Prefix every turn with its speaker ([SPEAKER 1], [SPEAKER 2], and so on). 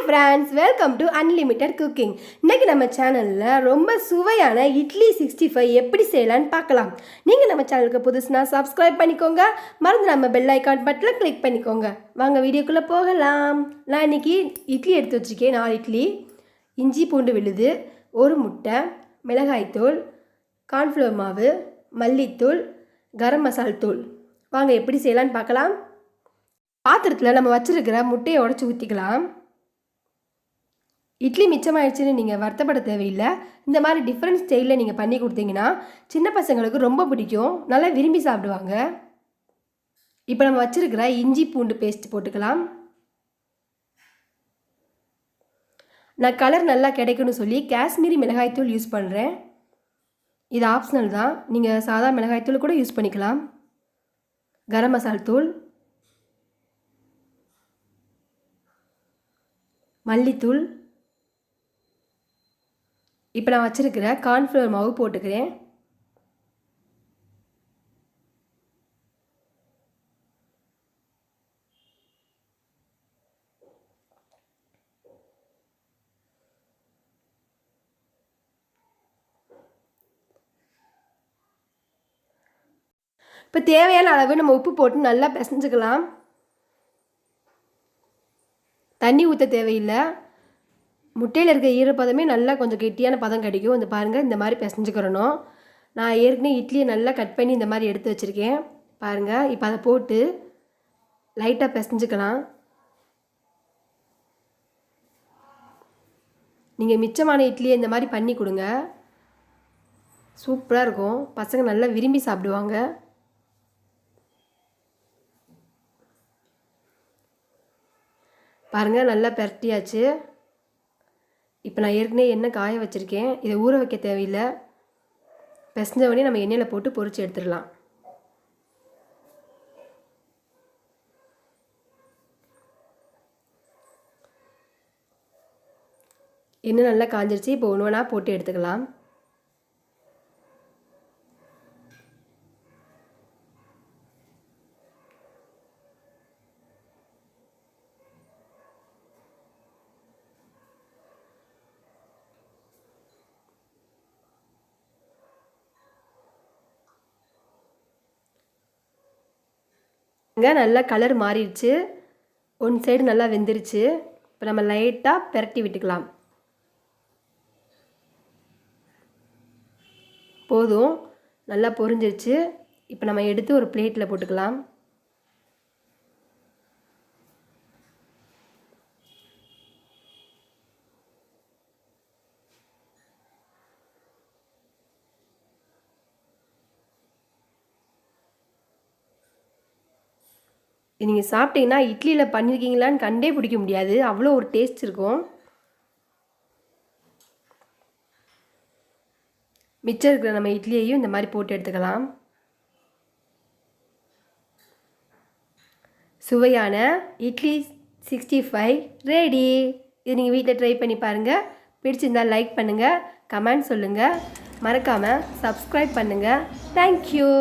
[SPEAKER 1] friends, welcome to Unlimited Cooking. இன்னைக்கு நம்ம சேனல்ல ரொம்ப சுவையான இட்லி 65 எப்படி செய்யலாம்னு பார்க்கலாம். நீங்க நம்ம சேனலுக்கு புதுசுனா subscribe பண்ணிக்கோங்க. மறந்து நம்ம bell icon பட்டனை click பண்ணிக்கோங்க. வாங்க வீடியோக்குள்ள போகலாம். நான் இன்னைக்கு இட்லி எடுத்து வச்சிருக்கேன். 4 இட்லி, இஞ்சி பூண்டு விழுது, ஒரு முட்டை, மிளகாய் தூள், கார்ன்ஃப்ளவர் மாவு, மல்லித்தூள், கரம் மசாலா தூள். வாங்க எப்படி செய்யலாம்னு பார்க்கலாம். பாத்திரத்தில் நம்ம வச்சிருக்கிற முட்டையை உடைச்சி ஊற்றிக்கலாம். இட்லி மிச்சமாயிடுச்சுன்னு நீங்கள் வருத்தப்பட தேவையில்லை. இந்த மாதிரி டிஃப்ரெண்ட் ஸ்டைலில் நீங்கள் பண்ணி கொடுத்தீங்கன்னா சின்ன பசங்களுக்கு ரொம்ப பிடிக்கும், நல்லா விரும்பி சாப்பிடுவாங்க. இப்போ நம்ம வச்சிருக்கிற இஞ்சி பூண்டு பேஸ்ட் போட்டுக்கலாம். நான் கலர் நல்லா கிடைக்கும்னு சொல்லி காஷ்மீரி மிளகாய்த்தூள் யூஸ் பண்ணுறேன். இது ஆப்ஷனல் தான், நீங்கள் சாதா மிளகாய்த்தூள் கூட யூஸ் பண்ணிக்கலாம். கரம் மசாலா தூள், மல்லித்தூள், இப்போ நான் வச்சுருக்கிற கார்ன்ஃப்ளவர் மாவு போட்டுக்கிறேன். இப்போ தேவையான அளவு நம்ம உப்பு போட்டு நல்லா பிசைஞ்சுக்கலாம். தண்ணி ஊற்ற தேவையில்லை. முட்டையில் இருக்க ஈரப்பதமே நல்லா கொஞ்சம் கெட்டியான பதம் கிடைக்கும். இந்த பாருங்கள், இந்த மாதிரி பிசைஞ்சுக்கிறணும். நான் ஏற்கனவே இட்லியை நல்லா கட் பண்ணி இந்த மாதிரி எடுத்து வச்சுருக்கேன். பாருங்கள், இப்போ அதை போட்டு லைட்டாக பிசைஞ்சுக்கலாம். நீங்கள் மிச்சமான இட்லியை இந்த மாதிரி பண்ணி கொடுங்க, சூப்பராக இருக்கும். பசங்க நல்லா விரும்பி சாப்பிடுவாங்க. பாருங்கள், நல்லா பரட்டியாச்சு. இப்போ நான் ஏற்கனவே எண்ணெய் காய வச்சுருக்கேன். இதை ஊற வைக்க தேவையில்லை. பிசைஞ்ச உடனே நம்ம எண்ணெயில் போட்டு பொரிச்சு எடுத்துடலாம். எண்ணெய் நல்லா காஞ்சிருச்சு. இப்போ ஒன்று ஒன்றா போட்டு எடுத்துக்கலாம். நல்லா கலர் மாறிடுச்சு. ஒன் சைடு நல்லா வெந்துருச்சு. இப்போ நம்ம லைட்டாக பெரட்டி விட்டுக்கலாம். போதும், நல்லா பொரிஞ்சிருச்சு. இப்போ நம்ம எடுத்து ஒரு பிளேட்டில் போட்டுக்கலாம். நீங்கள் சாப்பிட்டீங்கன்னா இட்லியில் பண்ணியிருக்கீங்களான்னு கண்டே பிடிக்க முடியாது, அவ்வளோ ஒரு டேஸ்ட் இருக்கும். மிச்சம் இருக்கிற நம்ம இட்லியையும் இந்த மாதிரி போட்டு எடுத்துக்கலாம். சுவையான இட்லி 65 ரெடி. இது நீங்கள் வீட்டில் ட்ரை பண்ணி பாருங்கள். பிடிச்சிருந்தால் லைக் பண்ணுங்கள், கமெண்ட் சொல்லுங்கள், மறக்காமல் சப்ஸ்கிரைப் பண்ணுங்கள். தேங்க்யூ.